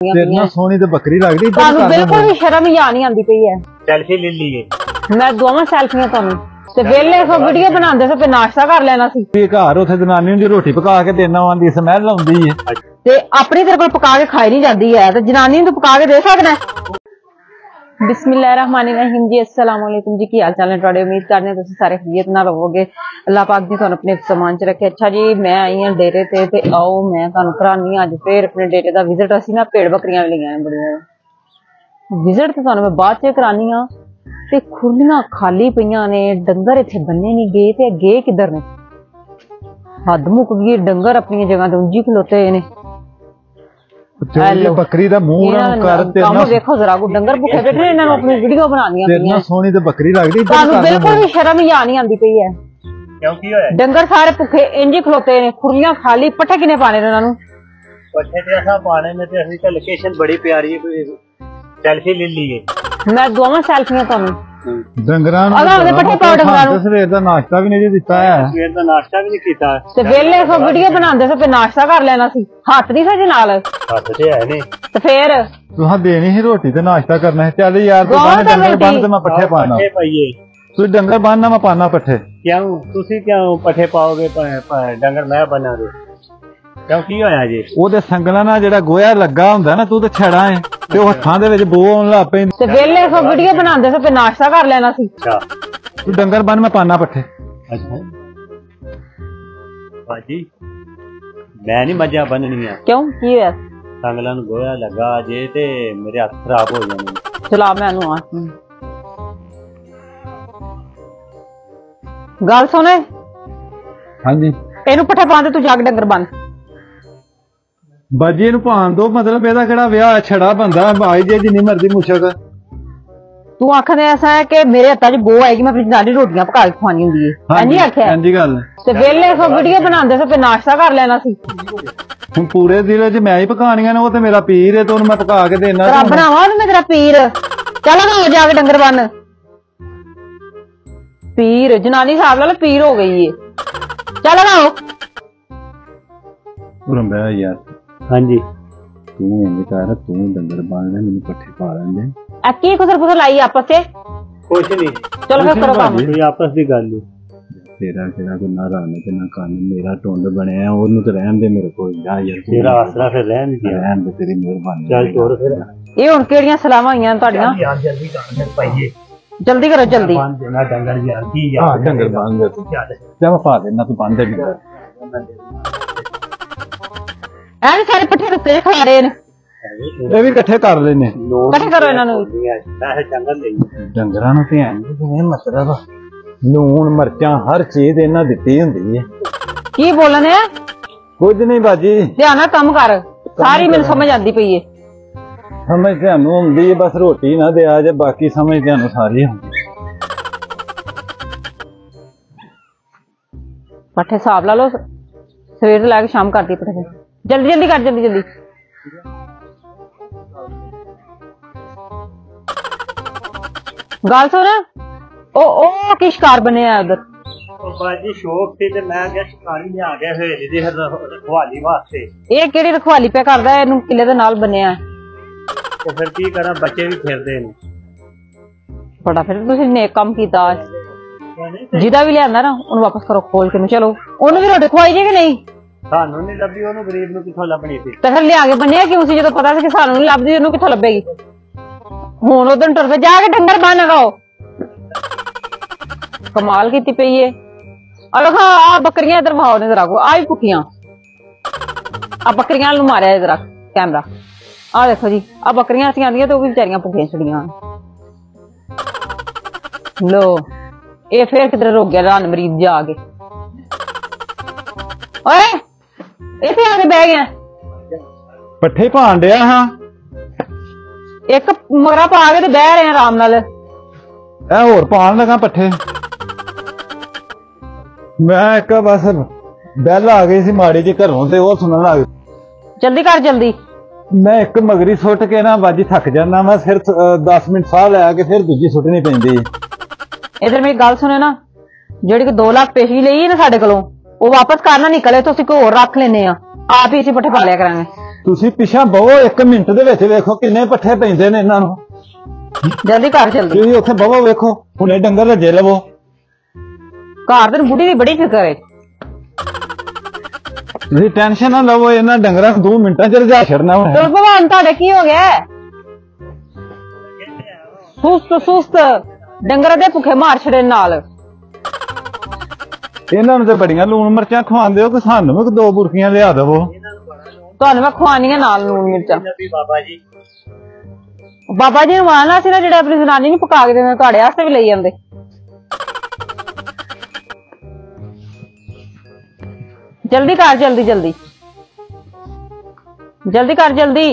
तेरे सोनी तो बकरी लगदी बिल्कुल भी शर्म ही नहीं आती पई है। सेल्फी ले लीए मैं दोवां सेल्फियां तुहानू ते वेले सो वीडियो बनांदे से नाश्ता कर लेना सी। घर उत्थे जनानी हुंदी रोटी पका के देना आंदी स्मैल आउंदी है ते अपनी तेरे कोल पका के खाई नहीं जाती है ते जनानी नूं पका के दे सकदा। बिस्मिल्लाहिर्रहमानिर्रहीम जी, अस्सलाम वालेकुम जी, की हाल चाल है तुहाडे? उम्मीद करने तुसीं सारे खैरियत नाल रहोगे। अल्लाह पाक जी तुहानूं अपने समान च रखे। अच्छा जी, मैं आई हां डेरे ते आओ मैं तुहानूं करानी अज फिर अपने डेरे दा विजिट। असीं ना भेड़ बकरियां भी लईआं बड़ियां विजिट ते तुहानूं मैं बाद च करानी हां। ते खुरलियां खाली पईयां ने, डंगर इत्थे बन्ने नहीं गए ते गए किधर ने? हद मुक गई, डंगर अपनी जगह ते उंजी खलोते ने। बकरी दा मुंह कर तेरा देखो जरा को डंगर भुखे बैठे ने, इन्हां नूं अपनी वीडियो बनानी तेरे सोनी ते बकरी लगदी तानूं बिल्कुल भी शर्म ही नहीं आंदी पई है। क्यों की होया? डंगर सारे भुखे इंजी खलोते ने, खुरलियां खाली, पट्ठे किने पाने ने इन्हां नूं? पट्ठे ते असां पाने ने ते असीं ते लोकेशन बड़ी प्यारी है, सेल्फी ले लीए। मैं दोवां सेल्फियां तुहानूं डंगरां नूं पट्ठे पाओ डंगरां नूं। सवेर दा नाश्ता भी नहीं दिता है, सवेर दा नाश्ता भी नहीं कीता ते वेले सो वीडियो बनांदे से नाश्ता कर लेना सी। हत्थ नहीं सजे नाल हत्थ ते है नहीं ते फिर तुहां देनी ही रोटी ते नाश्ता करना है। चल यार तू डंगर बन ते मैं पट्ठे पाना। पट्ठे पाइए तू डंगर बनना मैं पाना पट्ठे। क्यों तुसी क्यों पट्ठे पाओगे? डंगर मैं बना दे क्यों की होया जी? ओदे संगला ना जेड़ा गोया लगा हुंदा ना, तू ते छड़ा है ते ओ हत्थां दे विच बो आउण लग पैंदी ते वेले सो वीडियो बनांदे से नाश्ता कर लेना सी। अच्छा तू डंगर बन मैं पाना पट्ठे। अच्छा बाजी मैं नहीं मजा बननी है। क्यों की होया? संगला नूं गोया लगा जे ते मेरे हत्थ खराब हो जाने। चला मैनू आ गल सुने। हां जी इनू पट्ठे पांदे तू जाग डंगर बन। बाजी नूं पान दो, मतलब एदा किहड़ा विआह छड़ा बंदा भाई जे जिन्नी मर्जी मुशक। तू आखदे ऐसा है कि मेरे हत्था च बो आएगी, मैं अपनी जनानी रोटियां पका के खवानी हुंदी है। हां जी आख्या हां जी गल ते वेले सो वीडियो बनांदे से नाश्ता कर लेना सी। हुण पूरे दिल च मैं ही पकाणियां ने, ओ ते मेरा पीर है ते ओनू मैं पका के देना। तेरा बनावा ओनू मैं तेरा पीर। चल ना जाके डंगर बन। पीर जनानी साहब ला पीर हो गई है। चल ना रंबा यार। हां जी तू इंज कर, तू डंगर बनना, मैनू पट्ठे पा लेंदे। आ की कुसर पुसर लाई आपस से? कुछ नहीं, चलो फिर करो काम। कोई आपस दी गल नहीं। तेरा केड़ा कोई ना राने ते ना कान, मेरा टुंड बनया ओनू ते रहन दे मेरे कोल। जा यार तेरा आसरा फिर रहन दे, तेरी मेहरबानी। चल तोर फिर ये हुण केड़ियां सलाहां आईयां तुहाडीਆਂ? यार जल्दी कर फिर पाइए, जल्दी करो जल्दी। बांध देना डंगर यार की यार। हां डंगर बांध दे, जा मैं पा देना, तू बांध दे डंगर। ऐ सारे पट्ठे रुके खा रहे ने, ये भी इकट्ठे कर लेने। इकट्ठे करो इन्हां नूं। पैसे डंगर ले डंगरां नूं ते ऐ मतलब लूण मिर्चां हर चीज इन्हां दित्ती हुंदी है। की बोलने? कुछ नहीं बाजी, ध्यान नाल कम कर, सारी मैनूं समझ आंदी पई है। समझ तुहानूं आउंदी है, बस रोटी ना दिया जे, बाकी समझ तुहानूं सारी आउंदी। पट्ठे साफ ला लो, सवेर तो लैके शाम करती पट्ठे। जल्दी जल्दी कर, जल्दी जल्दी। गल सुन, ओ की शिकार बने उधर? बाजी शौक थी ते मैं क्या शिकारी ले आ गया हवेली दी रखवाली वास्ते। ये केड़ी रखवाली पे करदा है? इनू किले दे नाल बनिया है तो फिर की करा, बच्चे भी फिरदे ने। बड़ा फिर तुसीं नेक काम कीता। जिदा भी लियांदा ना उन्हें वापस करो खोल के। चलो ओनू भी रोटी खवाई जे कि नहीं? सानू नहीं लभी, ओनू गरीब नू किथों लभनी सी? ते फिर लिया के बनिया क्यों सी, जो पता सी कि सानू नहीं लभदी, ओनू किथों लभेगी? हुण उधर टुर पे जाके डंगर बन गाओ। कमाल कीती पई है। और आ बकरियां इधर भाओ ने जरा को, आ भी भुखियां। आ बकरियां नूं मारिया जरा कैमरा। आ देखो जी, आ बकरियां ऐसी आंदियां तो भी बेचारियां भुखियां छड़ियां। लो ये फिर किधर रोक गया रान मरीज जाके। ओए इत्थे आके बह गया। पट्ठे पाण दिया हां, एक मगरा पा के ते बह रहे आराम नाल। ए होर पाण लगा पट्ठे। मैं एक बस बैल आ गई सी माड़ी जी घरों ते वो सुनन लग। जल्दी कर जल्दी। मैं एक मगरी सुट के ना बाजी थक जाना, मैं फिर 10 मिनट साह लै के फिर दूजी सुटनी पैंदी। इधर मेरी गल सुने ना, जेड़ी 2 लाख पेशी लई है ना साडे कोलों, वो वापस करना निकले तो असीं कोई होर रख लेने आ, आप ही इसी पट्ठे पा लिया करांगे। ਤੁਸੀਂ ਪਿਛਾ ਬਵੋ 1 ਮਿੰਟ ਦੇ ਵਿੱਚ ਵੇਖੋ ਕਿੰਨੇ ਪੱਠੇ ਪੈਂਦੇ ਨੇ ਇਹਨਾਂ ਨੂੰ। ਜਲਦੀ ਕਰ ਜਲਦੀ। ਤੁਸੀਂ ਉੱਥੇ ਬਵੋ ਵੇਖੋ ਹੁਣੇ ਡੰਗਰ ਰੱਜੇ ਲਵੋ। ਘਰ ਦੇ ਬੁੱਢੀ ਦੀ ਬੜੀ ਫਿਕਰ ਹੈ। ਤੁਸੀਂ ਟੈਨਸ਼ਨ ਨਾ ਲਵੋ, ਇਹਨਾਂ ਡੰਗਰਾਂ 2 ਮਿੰਟਾਂ ਚ ਰਜਾ ਛੱਡਣਾ ਵਾ। ਤੇ ਭਗਵਾਨ ਤੁਹਾਡੇ ਕੀ ਹੋ ਗਿਆ? ਸੁਸਤ ਡੰਗਰਾਂ ਦੇ ਭੁੱਖੇ ਮਾਰ ਛੜੇ ਨਾਲ। ਇਹਨਾਂ ਨੂੰ ਤੇ ਬੜੀਆਂ ਲੂਣ ਮਿਰਚਾਂ ਖਵਾਉਂਦੇ ਹੋ ਕਿ ਸਾਨੂੰ ਵੀ 2 ਬੁਰਕੀਆਂ ਲਿਆ ਦੇਵੋ। ਤੁਹਾਨੂੰ ਮੈਂ ਖਵਾਉਣੀਆਂ ਨਾਲ ਲੂਣ ਮਿਰਚਾਂ। बाबा जी ਨੂੰ ਆਣਾ ਸੀ ਨਾ ਜਿਹੜੇ ਆਪਣੀ ਜਨਾਨੀ ਨੂੰ ਪਕਾ ਕੇ ਦਿੰਦੇ, ਤੁਹਾਡੇ ਵਾਸਤੇ ਵੀ ਲਈ ਜਾਂਦੇ। ਜਲਦੀ ਕਰ ਜਲਦੀ ਜਲਦੀ ਜਲਦੀ ਕਰ ਜਲਦੀ।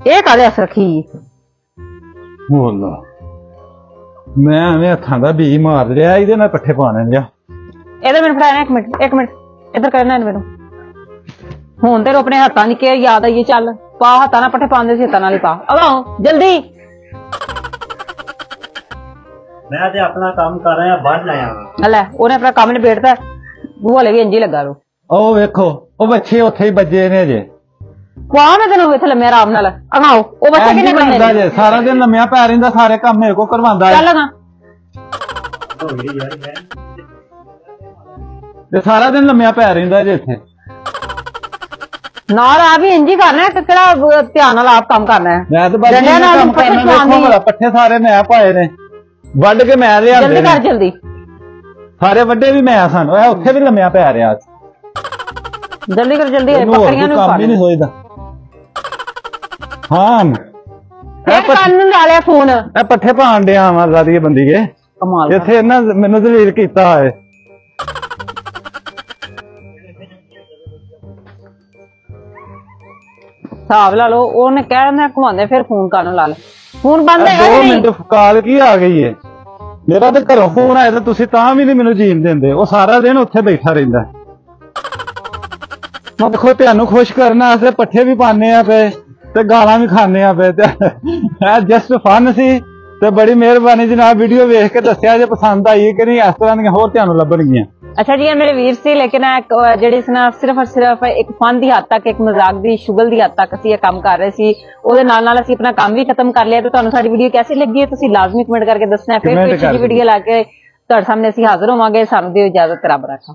ਇਹ ਕਾਹਦੇ ਅਸ ਰੱਖੀ? ਬੋਲਾ ਮੈਂ ਐਵੇਂ ਹੱਥਾਂ ਦਾ ਬੀਜ ਮਾਰ ਲਿਆ, ਇਹਦੇ ਨਾਲ ਪੱਠੇ ਪਾਣੇ ਜਾ। ਇਹਦੇ ਮੈਨੂੰ ਫੜਾਇਆ 1 ਮਿੰਟ ਇੱਧਰ ਕਰਨਾ ਮੈਨੂੰ। ਹੁਣ ਤੇ ਆਪਣੇ ਹੱਥਾਂ ਦੀ ਕੀ ਯਾਦ ਆਈ? ਚੱਲ ਪਾ ਹੱਥਾਂ ਨਾਲ ਪੱਠੇ ਪਾਉਂਦੇ ਸੀ, ਹੱਥਾਂ ਨਾਲ ਹੀ ਪਾ। ਆਓ ਜਲਦੀ। मैं ते अपना काम कर रहा बाहर लाया। ਲੈ ਉਹਨੇ ਆਪਣਾ ਕੰਮ ਨਿਬੇੜਤਾ, ਬੂਹਾ ਲੈ ਵੀ ਇੰਜ ਹੀ ਲੱਗਾ ਰੋ। ਉਹ ਵੇਖੋ ਉਹ ਬੱਚੇ ਉੱਥੇ ਹੀ ਵੱਜੇ ਨੇ ਜੇ। ਕੌਣ ਹੈ ਤੈਨੂੰ ਇੱਥੇ ਲੰਮੇ ਆਰਾਮ ਨਾਲ? ਆਓ ਉਹ ਬੱਚੇ ਕਿੰਨੇ ਬਣਾਉਂਦਾ ਜੇ? ਸਾਰਾ ਦਿਨ ਲੰਮਿਆ ਪੈ ਰਹਿੰਦਾ, ਸਾਰੇ ਕੰਮ ਮੇਰੇ ਕੋ ਕਰਵਾਉਂਦਾ। ਚੱਲ ਨਾ ਤੇ ਸਾਰਾ ਦਿਨ ਲੰਮਿਆ ਪੈ ਰਹਿੰਦਾ ਜੇ ਇੱਥੇ। ਨਾਲ ਆ ਵੀ ਇੰਜ ਹੀ ਕਰਨਾ, ਕਿਹੜਾ ਧਿਆਨ ਨਾਲ ਆਪ ਕੰਮ ਕਰਨਾ ਹੈ। ਮੈਂ ਤਾਂ ਬਾਜੀ ਕੰਮ ਕਰਨਾ। ਵੇਖੋ ਪੱਠੇ ਸਾਰੇ ਮੈਂ ਪਾਏ ਨੇ, ਵੱਢ ਕੇ ਮੈਂ ਲਿਆਂਦੇ। ਜਲਦੀ ਕਰ ਜਲਦੀ। ਸਾਰੇ ਵੱਡੇ ਵੀ ਮੈਂ ਸਾਨੂੰ ਉੱਥੇ ਵੀ ਲੰਮਿਆ ਪੈ ਰਿਹਾ। ਜਲਦੀ ਕਰ ਜਲਦੀ। ਬੱਕਰੀਆਂ ਨੂੰ ਕੰਮ ਹੀ ਨਹੀਂ ਹੋਈਦਾ। ਹਾਂ ਕੰਨ ਲਾ ਲਿਆ ਫੋਨ। ਇਹ ਪੱਠੇ ਪਾਣ ਡਿਆ ਮਾਰਦਾ ਦੀ ਬੰਦੀਏ। ਕਮਾਲ ਇੱਥੇ ਇਹਨਾਂ ਮੈਨੂੰ ਦਲੀਲ ਕੀਤਾ ਹੈ। ਹਿਸਾਬ ਲਾ ਲਓ, ਉਹਨੇ ਕਹਿਣਾ ਘੁਮਾਉਂਦੇ ਫਿਰ ਫੋਨ ਕਰਨ ਲਾ ਲੈ। ਫੋਨ ਬੰਦ ਹੈਗਾ 2 ਮਿੰਟ ਕਾਲ ਕੀ ਆ ਗਈ ਹੈ? ਮੇਰਾ ਤੇ ਘਰੋਂ ਫੋਨ ਆਇਆ ਤਾਂ ਤੁਸੀਂ ਤਾਂ ਵੀ ਨਹੀਂ ਮੈਨੂੰ ਜੀਣ ਦਿੰਦੇ। ਉਹ ਸਾਰਾ ਦਿਨ ਉੱਥੇ ਬੈਠਾ ਰਹਿੰਦਾ। ਮੈਂ ਦੇਖੋ ਤੁਹਾਨੂੰ ਖੁਸ਼ ਕਰਨ ਵਾਸਤੇ ਪੱਠੇ ਵੀ ਪਾਣੇ ਆ ਪਏ ਤੇ ਗਾਲਾਂ ਵੀ ਖਾਣੇ ਆ ਪਏ। ਤੇ ਜਸਟ ਫਨ ਸੀ ਤੇ ਬੜੀ ਮਿਹਰਬਾਨੀ ਜਨਾਬ, ਵੀਡੀਓ ਵੇਖ ਕੇ ਦੱਸਿਆ ਜੇ ਪਸੰਦ ਆਈ ਕਿ ਨਹੀਂ। ਇਸ ਤਰ੍ਹਾਂ ਦੀਆਂ ਹੋਰ ਤੁਹਾਨੂੰ ਲੱਭਣਗੀਆਂ। ਅੱਛਾ ਜੀ, ਮੇਰੇ ਵੀਰ ਸੀ, ਲੇਕਿਨ ਜਿਹੜੀ ਸਿਰਫ ਔਰ ਸਿਰਫ ਇੱਕ ਫਨ ਦੀ ਹੱਦ ਤੱਕ, ਇੱਕ ਮਜ਼ਾਕ ਦੀ ਸ਼ੁਗਲ ਦੀ ਹੱਦ ਤੱਕ ਅਸੀਂ ਇਹ ਕੰਮ ਕਰ ਰਹੇ ਸੀ। ਉਹਦੇ ਨਾਲ ਅਸੀਂ ਆਪਣਾ ਕੰਮ ਵੀ ਖਤਮ ਕਰ ਲਿਆ। ਤੇ ਤੁਹਾਨੂੰ ਸਾਡੀ ਵੀਡੀਓ ਕੈਸੀ ਲੱਗੀ ਹੈ ਤੁਸੀਂ ਲਾਜ਼ਮੀ ਕਮੈਂਟ ਕਰਕੇ ਦੱਸਣਾ। ਫਿਰ ਕੋਈ ਵੀਡੀਓ ਲਾ ਕੇ ਤੁਹਾਡੇ ਸਾਹਮਣੇ ਅਸੀਂ ਹਾਜ਼ਰ ਹੋਵਾਂਗੇ। ਸਾਨੂੰ ਦਿਓ ਇਜਾਜ਼ਤ, ਰੱਬ ਰਾਖਾ।